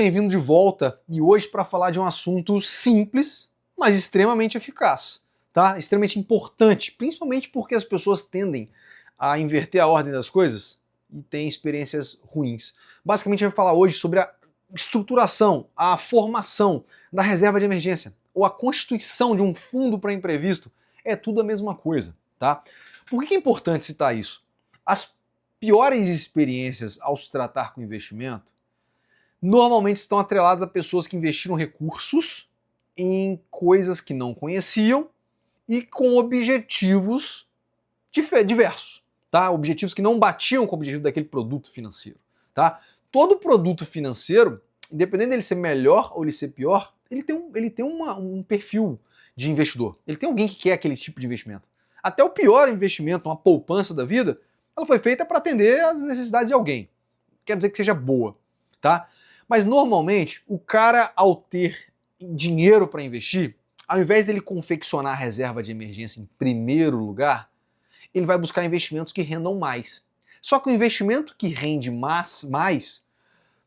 Bem-vindo de volta e hoje para falar de um assunto simples, mas extremamente eficaz, tá? Extremamente importante, principalmente porque as pessoas tendem a inverter a ordem das coisas e têm experiências ruins. Basicamente, a gente vai falar hoje sobre a estruturação, a formação da reserva de emergência ou a constituição de um fundo para imprevisto. É tudo a mesma coisa, tá? Por que é importante citar isso? As piores experiências ao se tratar com investimento normalmente estão atreladas a pessoas que investiram recursos em coisas que não conheciam e com objetivos diversos, tá? Objetivos que não batiam com o objetivo daquele produto financeiro, tá? Todo produto financeiro, independente dele ser melhor ou ele ser pior, ele tem um perfil de investidor. Ele tem alguém que quer aquele tipo de investimento. Até o pior investimento, uma poupança da vida, ela foi feita para atender às necessidades de alguém. Quer dizer que seja boa, tá? Mas normalmente, o cara, ao ter dinheiro para investir, ao invés dele confeccionar a reserva de emergência em primeiro lugar, ele vai buscar investimentos que rendam mais. Só que o investimento que rende mais,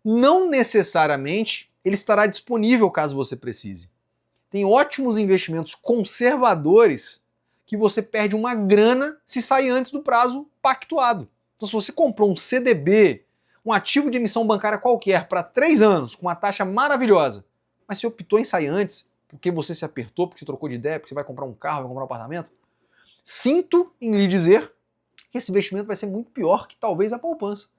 não necessariamente ele estará disponível caso você precise. Tem ótimos investimentos conservadores que você perde uma grana se sair antes do prazo pactuado. Então, se você comprou um CDB, um ativo de emissão bancária qualquer, para 3 anos, com uma taxa maravilhosa, mas você optou em sair antes, porque você se apertou, porque você trocou de ideia, porque você vai comprar um carro, vai comprar um apartamento, sinto em lhe dizer que esse investimento vai ser muito pior que talvez a poupança,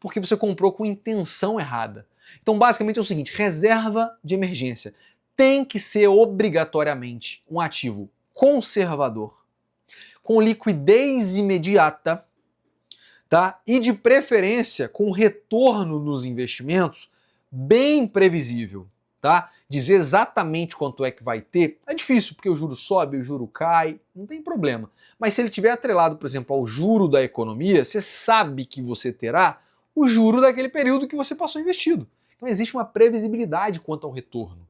porque você comprou com intenção errada. Então, basicamente é o seguinte, reserva de emergência tem que ser obrigatoriamente um ativo conservador, com liquidez imediata, tá? E de preferência com retorno nos investimentos bem previsível, tá? Dizer exatamente quanto é que vai ter é difícil, porque o juro sobe, o juro cai, não tem problema. Mas se ele estiver atrelado, por exemplo, ao juro da economia, você sabe que você terá o juro daquele período que você passou investido. Então existe uma previsibilidade quanto ao retorno.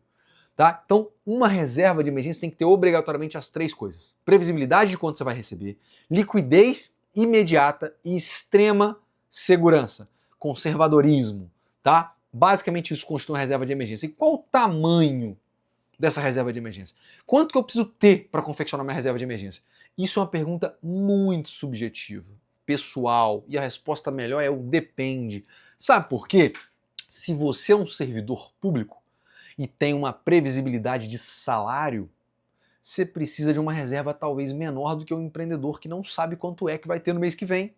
Tá? Então, uma reserva de emergência tem que ter obrigatoriamente as 3 coisas: previsibilidade de quanto você vai receber, liquidez imediata e extrema segurança, conservadorismo, tá? Basicamente isso constitui uma reserva de emergência. E qual o tamanho dessa reserva de emergência? Quanto que eu preciso ter para confeccionar minha reserva de emergência? Isso é uma pergunta muito subjetiva, pessoal, e a resposta melhor é o depende. Sabe por quê? Se você é um servidor público e tem uma previsibilidade de salário, você precisa de uma reserva talvez menor do que um empreendedor que não sabe quanto é que vai ter no mês que vem.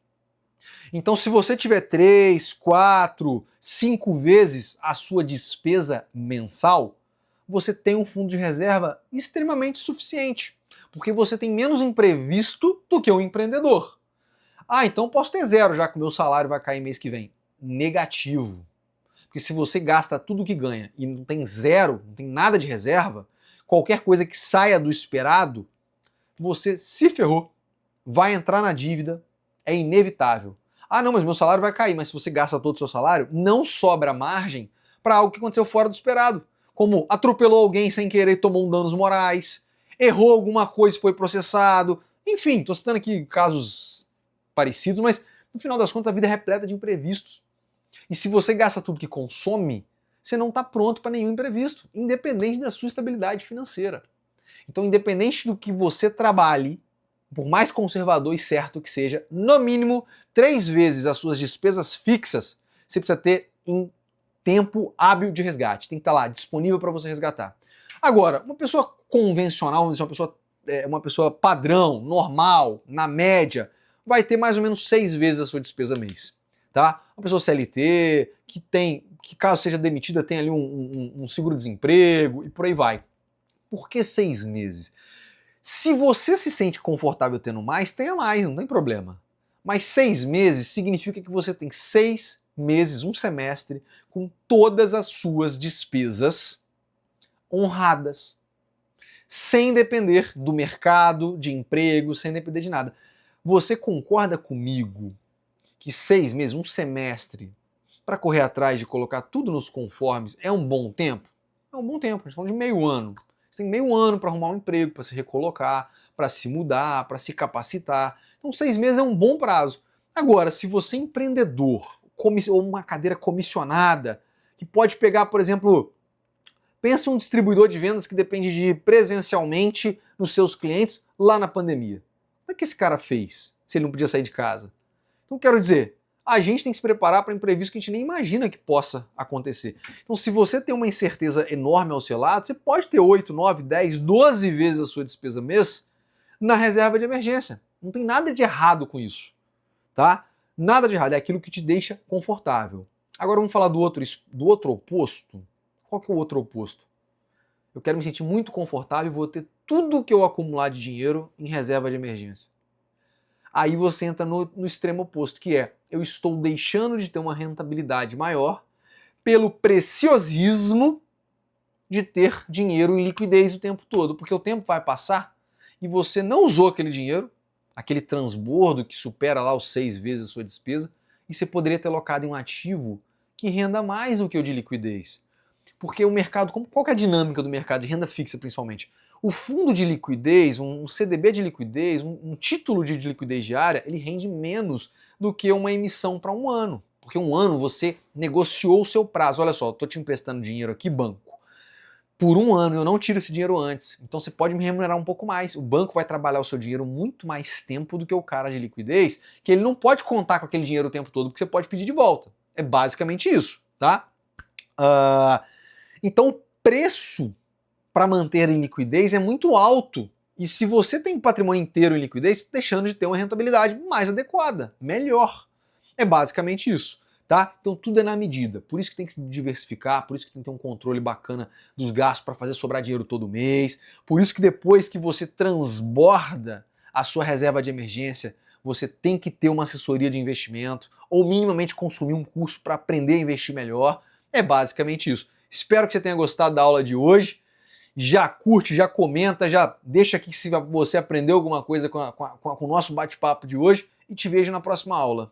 Então, se você tiver 3, 4, 5 vezes a sua despesa mensal, você tem um fundo de reserva extremamente suficiente, porque você tem menos imprevisto do que um empreendedor. Ah, então posso ter 0, já que o meu salário vai cair mês que vem. Negativo. Porque se você gasta tudo que ganha e não tem 0, não tem nada de reserva, qualquer coisa que saia do esperado, você se ferrou, vai entrar na dívida, é inevitável. Ah, não, mas meu salário vai cair, mas se você gasta todo o seu salário, não sobra margem para algo que aconteceu fora do esperado, como atropelou alguém sem querer e tomou danos morais, errou alguma coisa e foi processado, enfim, estou citando aqui casos parecidos, mas no final das contas a vida é repleta de imprevistos. E se você gasta tudo que consome, você não está pronto para nenhum imprevisto, independente da sua estabilidade financeira. Então, independente do que você trabalhe, por mais conservador e certo que seja, no mínimo 3 vezes as suas despesas fixas, você precisa ter em tempo hábil de resgate. Tem que estar lá, disponível para você resgatar. Agora, uma pessoa convencional, uma pessoa padrão, normal, na média, vai ter mais ou menos 6 vezes a sua despesa mês. Tá? Uma pessoa CLT, que caso seja demitida, tem ali um seguro-desemprego e por aí vai. Por que 6 meses? Se você se sente confortável tendo mais, tenha mais, não tem problema. Mas 6 meses significa que você tem 6 meses, um semestre, com todas as suas despesas honradas, sem depender do mercado, de emprego, sem depender de nada. Você concorda comigo que 6 meses, um semestre, para correr atrás de colocar tudo nos conformes é um bom tempo? É um bom tempo, a gente tá falando de meio ano. Você tem meio ano para arrumar um emprego, para se recolocar, para se mudar, para se capacitar. Então 6 meses é um bom prazo. Agora, se você é empreendedor ou uma cadeira comissionada, que pode pegar, por exemplo, pensa um distribuidor de vendas que depende de ir presencialmente nos seus clientes lá na pandemia. Como é que esse cara fez se ele não podia sair de casa? Então, quero dizer, a gente tem que se preparar para imprevisto que a gente nem imagina que possa acontecer. Então, se você tem uma incerteza enorme ao seu lado, você pode ter 8, 9, 10, 12 vezes a sua despesa mês na reserva de emergência. Não tem nada de errado com isso, tá? Nada de errado, é aquilo que te deixa confortável. Agora vamos falar do outro oposto. Qual que é o outro oposto? Eu quero me sentir muito confortável e vou ter tudo que eu acumular de dinheiro em reserva de emergência. Aí você entra no extremo oposto, que é, eu estou deixando de ter uma rentabilidade maior pelo preciosismo de ter dinheiro em liquidez o tempo todo, porque o tempo vai passar e você não usou aquele dinheiro, aquele transbordo que supera lá os 6 vezes a sua despesa, e você poderia ter alocado em um ativo que renda mais do que o de liquidez. Porque o mercado, qual que é a dinâmica do mercado de renda fixa principalmente? O fundo de liquidez, um CDB de liquidez, um título de liquidez diária, ele rende menos do que uma emissão para um ano. Porque um ano você negociou o seu prazo. Olha só, eu estou te emprestando dinheiro aqui, banco. Por um ano eu não tiro esse dinheiro antes. Então você pode me remunerar um pouco mais. O banco vai trabalhar o seu dinheiro muito mais tempo do que o cara de liquidez, que ele não pode contar com aquele dinheiro o tempo todo, porque você pode pedir de volta. É basicamente isso, tá? Então o preço para manter em liquidez é muito alto. E se você tem patrimônio inteiro em liquidez, deixando de ter uma rentabilidade mais adequada, melhor. É basicamente isso, tá? Então tudo é na medida. Por isso que tem que se diversificar, por isso que tem que ter um controle bacana dos gastos para fazer sobrar dinheiro todo mês. Por isso que depois que você transborda a sua reserva de emergência, você tem que ter uma assessoria de investimento ou minimamente consumir um curso para aprender a investir melhor. É basicamente isso. Espero que você tenha gostado da aula de hoje. Já curte, já comenta, já deixa aqui se você aprendeu alguma coisa com o nosso bate-papo de hoje e te vejo na próxima aula.